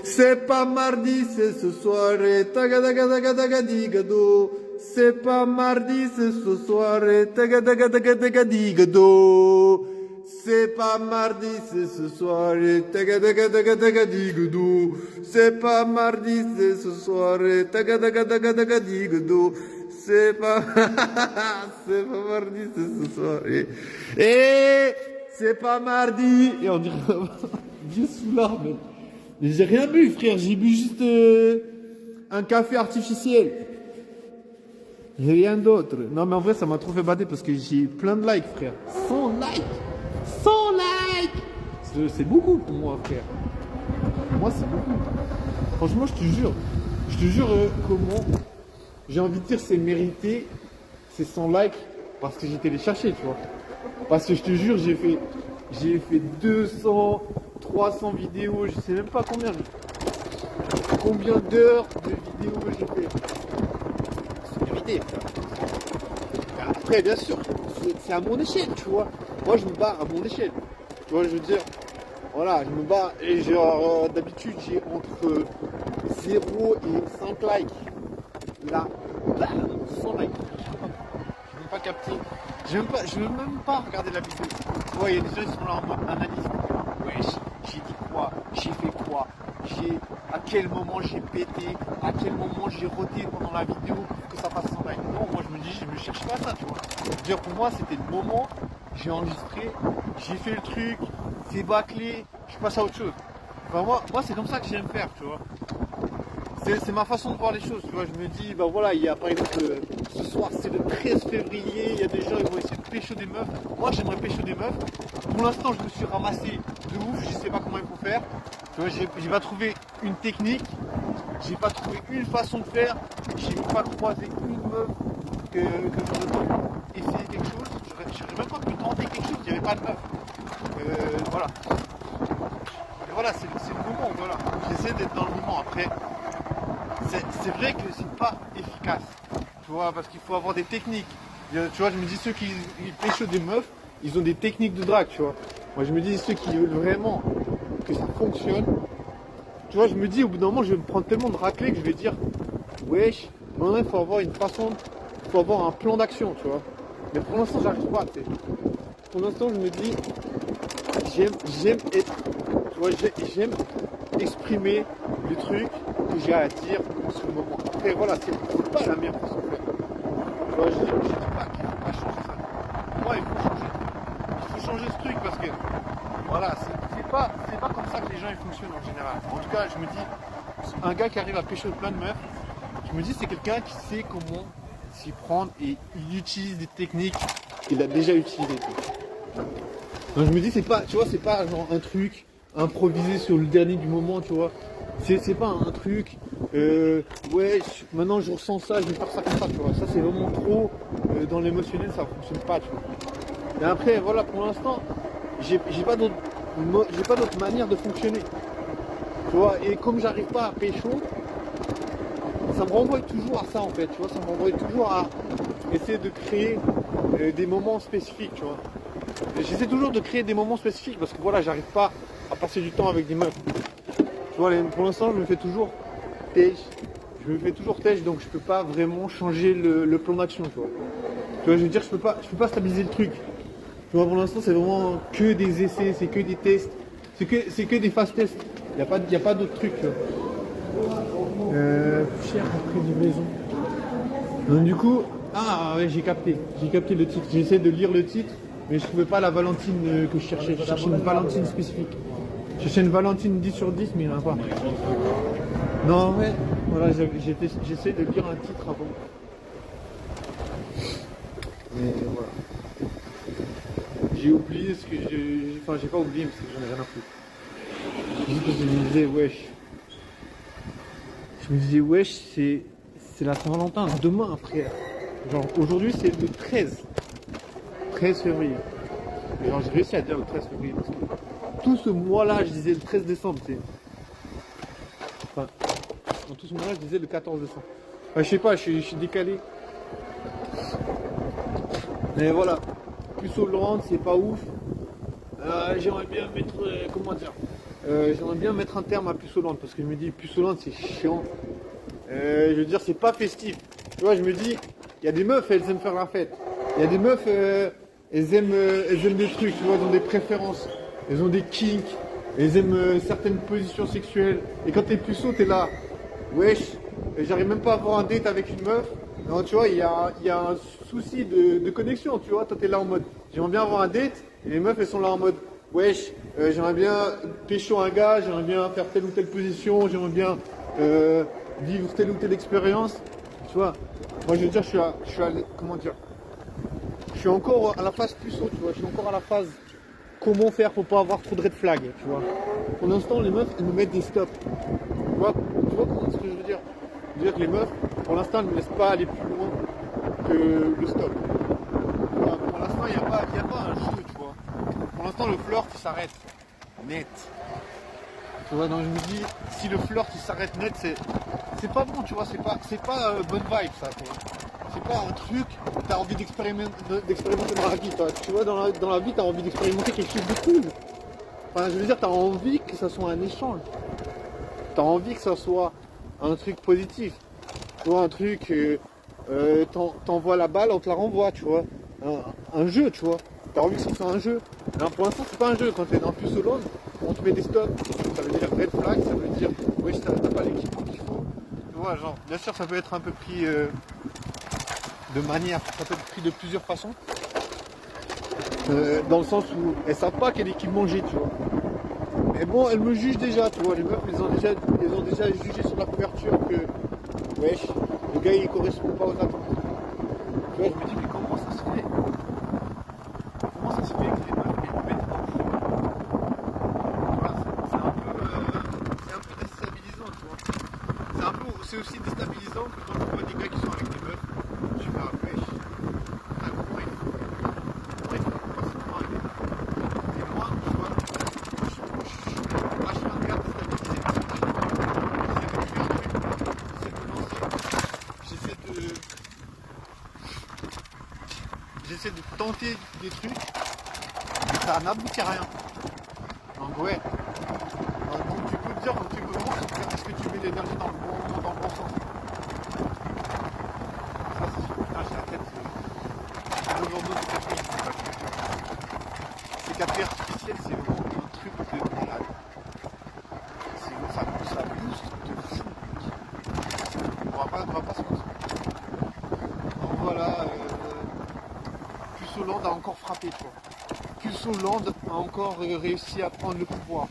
C'est pas mardi, c'est ce soir. Tagadagadagadagadigado. C'est pas mardi, c'est ce soir. Tagadagadagadagadigado. C'est pas mardi, c'est ce soir. Tagadagadagadagadigado. C'est pas mardi, c'est ce soir. Tagadagadagadagadigado. C'est pas... c'est pas mardi, c'est ce soir. Et c'est pas mardi. Et on dirait... Dieu sous l'arme. Mais j'ai rien bu, frère. J'ai bu juste un café artificiel. J'ai rien d'autre. Non, mais en vrai, ça m'a trop fait bader parce que j'ai plein de likes, frère. 100 likes. 100 likes. C'est beaucoup pour moi, frère. Pour moi, c'est beaucoup. Franchement, je te jure. Je te jure, comment... J'ai envie de dire, c'est mérité. C'est 100 likes parce que j'ai été les chercher, tu vois. Parce que je te jure, j'ai fait 200, 300 vidéos, je sais même pas combien d'heures de vidéos j'ai fait. C'est mérité, frère. Après, bien sûr, c'est à mon échelle, tu vois. Moi, je me bats à mon échelle. Tu vois, je veux dire, voilà, je me bats et genre, d'habitude, j'ai entre 0 et 5 likes. Là, 100 likes. Je n'ai pas capté. Je veux même pas regarder la vidéo. Tu vois, il y a des gens qui sont là en mode analyse. Ouais, j'ai dit quoi, j'ai fait quoi, à quel moment j'ai pété, à quel moment j'ai roté pendant la vidéo pour que ça fasse 100 likes. Non, moi je me dis, je me cherche pas ça, tu vois. Dire pour moi, c'était le moment, j'ai enregistré, j'ai fait le truc, c'est bâclé, je passe à autre chose. Enfin, moi c'est comme ça que j'aime faire, tu vois. C'est ma façon de voir les choses, tu vois. Je me dis, bah voilà, il y a par exemple, ce soir c'est le 13 février, il y a des gens qui vont essayer de pécho des meufs. Moi j'aimerais pécho des meufs. Pour l'instant, je me suis ramassé de ouf, je sais pas comment il faut faire. Tu vois, j'ai pas trouvé une technique, j'ai pas trouvé une façon de faire, j'ai pas croisé une meuf que j'aurais pas pu essayer quelque chose. J'aurais même pas pu tenter quelque chose, il n'y avait pas de meuf. Voilà. Et voilà, c'est le moment, voilà. J'essaie d'être dans le moment. Après, c'est vrai que c'est pas efficace, tu vois, parce qu'il faut avoir des techniques. Tu vois, je me dis, ceux qui pécho des meufs, ils ont des techniques de drague, tu vois. Moi, je me dis, ceux qui veulent vraiment que ça fonctionne, tu vois, je me dis, au bout d'un moment, je vais me prendre tellement de raclés que je vais dire, wesh, maintenant, il faut avoir une façon, il faut avoir un plan d'action, tu vois. Mais pour l'instant, j'arrive pas, tu sais. Pour l'instant, je me dis, j'aime être, tu vois, j'aime exprimer le truc que j'ai à dire sur le moment. Après, voilà, c'est pas la meilleure façon de faire. Tu vois, je dis pas qu'il faut pas changer ça. Moi, il faut changer. Il faut changer ce truc parce que, voilà, c'est pas comme ça que les gens ils fonctionnent en général. En tout cas, je me dis, un gars qui arrive à pêcher plein de meufs, je me dis, c'est quelqu'un qui sait comment s'y prendre et il utilise des techniques qu'il a déjà utilisées. Donc je me dis, c'est pas, tu vois, c'est pas genre un truc improvisé sur le dernier du moment, tu vois. C'est pas un truc, ouais, maintenant je ressens ça, je vais faire ça comme ça, tu vois. Ça c'est vraiment trop dans l'émotionnel, ça fonctionne pas, tu vois. Et après, voilà, pour l'instant, j'ai pas d'autre manière de fonctionner, tu vois. Et comme j'arrive pas à pécho, ça me renvoie toujours à ça en fait, tu vois. Ça me renvoie toujours à essayer de créer des moments spécifiques, tu vois. J'essaie toujours de créer des moments spécifiques parce que voilà, j'arrive pas à passer du temps avec des meufs. Tu vois, pour l'instant, je me fais toujours têche. Donc je peux pas vraiment changer le plan d'action, tu vois. Tu vois, je veux dire, je peux pas stabiliser le truc. Tu vois, pour l'instant, c'est vraiment que des essais, c'est que des tests, c'est que des fast tests. Il y a pas d'autres trucs, tu vois. Cher après livraison. Donc du coup, ouais, j'ai capté le titre. J'ai essayé de lire le titre. Mais je trouvais pas la Valentine que je cherchais. Je cherchais une Valentine spécifique. Je cherchais une Valentine 10 sur 10, mais il n'y en a pas. Non, ouais. Voilà, j'essaie de lire un titre avant. Mais voilà. J'ai oublié ce que j'ai... Enfin, j'ai pas oublié, mais c'est que j'en ai rien à foutre. Juste que je me disais, wesh. Je me disais, wesh, c'est la Saint-Valentin. Demain, frère. Genre, aujourd'hui, c'est le 13 février. Et genre, j'ai réussi à dire le 13 février parce que tout ce mois-là, je disais le 13 décembre, tu sais. Enfin, dans tout ce mois-là, je disais le 14 décembre. Enfin, je sais pas, je suis décalé. Mais voilà. Plus au Laurent, c'est pas ouf. J'aimerais bien mettre, comment dire, j'aimerais bien mettre un terme à Puceau-Land parce que je me dis Puceau-Land c'est chiant. Je veux dire, c'est pas festif. Tu vois, je me dis, il y a des meufs, elles aiment faire la fête. Il y a des meufs, elles aiment des trucs, tu vois, elles ont des préférences. Elles ont des kinks. Elles aiment certaines positions sexuelles. Et quand t'es puceau, t'es là. Wesh, j'arrive même pas à avoir un date avec une meuf. Non, tu vois, il y a un souci de connexion, tu vois. Toi, t'es là en mode, j'aimerais bien avoir un date. Et les meufs, elles sont là en mode, wesh, j'aimerais bien pécho un gars, j'aimerais bien faire telle ou telle position, j'aimerais bien vivre telle ou telle expérience. Tu vois, moi, je veux dire, comment dire, je suis encore à la phase puceau, tu vois. Je suis encore à la phase comment faire pour pas avoir trop de red flag, tu vois. Pour l'instant, les meufs, elles me mettent des stops. Tu vois ce que je veux dire? Je veux dire que les meufs, pour l'instant, elles ne me laissent pas aller plus loin que le stop. Tu vois, pour l'instant, il n'y a pas un jeu, tu vois. Pour l'instant, le flirt, il s'arrête net. Tu vois, donc je me dis, si le flirt, il s'arrête net, c'est pas bon, tu vois, c'est pas bonne vibe, ça, tu vois. C'est pas un truc que tu as envie d'expérimenter dans la vie, toi. Tu vois, dans la vie, tu as envie d'expérimenter quelque chose de cool. Enfin, je veux dire, tu as envie que ça soit un échange. Tu as envie que ça soit un truc positif. Tu vois, un truc, t'envoies la balle, on te la renvoie, tu vois. Un jeu, tu vois. Tu as envie que ça soit un jeu. Alors, pour l'instant, c'est pas un jeu. Quand tu es dans Puceau-Land, on te met des stops. Ça veut dire red flag, ça veut dire, oui, t'as pas l'équipement qu'il faut. Tu vois, genre, bien sûr, ça peut être un peu pris de manière, ça peut être pris de plusieurs façons. Dans le sens où elles savent pas quelle équipe manger, tu vois. Mais bon, elles me jugent déjà, tu vois. Les meufs, elles ont déjà jugé sur la couverture que, wesh, le gars il correspond pas aux attentes. Tu vois, je me dis, mais comment ça se fait? Comment ça se fait que les meufs elles me mettent en fou? Voilà, c'est un peu déstabilisant, tu vois. C'est aussi déstabilisant que quand tu vois des gars qui sont avec des meufs, tu fais un wesh. Comment il faut passer avec des meufs? Et moi, tu vois, moi je suis un gars déstabilisé parce que j'essaie de tenter des trucs et ça n'aboutit à rien. Donc ouais. Donc tu peux te dire, tu peux vraiment se dire est-ce que tu mets l'énergie dans le bon sens. Ça c'est sûr. Putain, j'ai la tête. Une overdose de café. Ces cafés artificiels, c'est vraiment un truc de malade. Ça booste de fou. On va pas se mentir. Donc voilà, Puceau-Land a encore frappé, tu vois. Puceau-Land a encore réussi à prendre le pouvoir.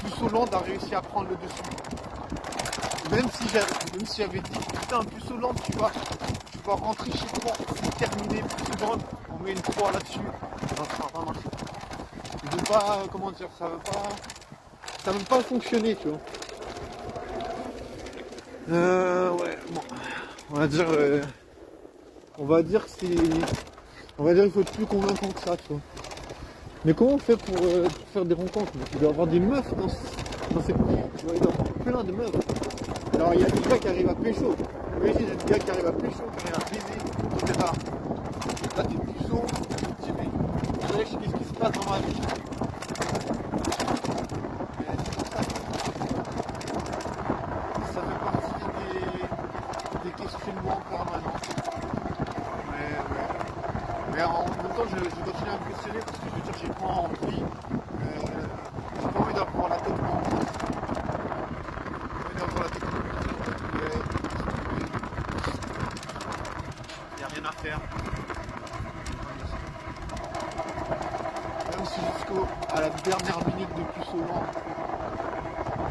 Puceau-Land a réussi à prendre le dessus. Même si j'avais dit, putain, Puceau-Land, tu vas rentrer chez toi, c'est terminé, Puceau-Land, on met une croix là-dessus. Non, ça va pas marcher. Je veux pas, comment dire, ça va pas fonctionner, tu vois. Ouais, bon. On va dire que il faut être plus convaincant que ça, tu vois. Mais comment on fait pour faire des rencontres? Il doit y avoir des meufs dans ces pays, tu vois, il doit y avoir plein de meufs. Alors il y a des gars qui arrivent à pécho. Oui, il y a des gars qui arrivent à pécho, qui arrivent à baiser, etc. Là t'es puceau, tu te dis mais qu'est-ce qui se passe dans ma vie? Ça fait partie des questionnements permanents. Mais en même temps, je continue à me questionner parce que je veux dire, j'ai pas envie d'avoir la tête en plus. J'ai pas envie d'avoir la tête en plus. Il n'y a rien à faire. Même si jusqu'à la dernière minute de Puceau-Land,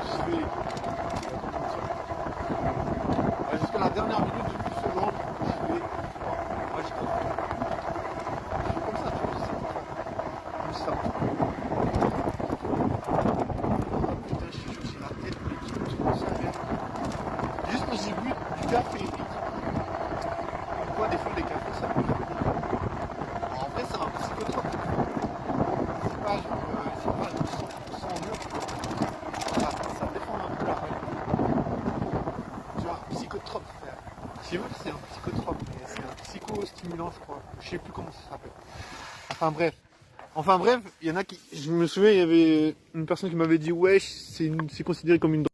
je vais. Jusqu'à la dernière minute de Puceau-Land, je vais. Moi, je suis comme ça, tu vois, comme ça. Putain, je suis j'ai la tête, mais qui me ça vient. Juste parce que j'ai bu du café. Pourquoi des fois les cafés ça peut faire des fois. En vrai, c'est un psychotrope. C'est pas genre, 100% neutre. Ça défend un peu la règle. Tu vois, un psychotrope, frère. Je sais pas si c'est un psychotrope, mais c'est un psychostimulant, je crois. Je sais plus comment ça s'appelle. Enfin bref. Enfin bref, il y en a qui... Je me souviens, il y avait une personne qui m'avait dit, ouais, c'est considéré comme une drogue.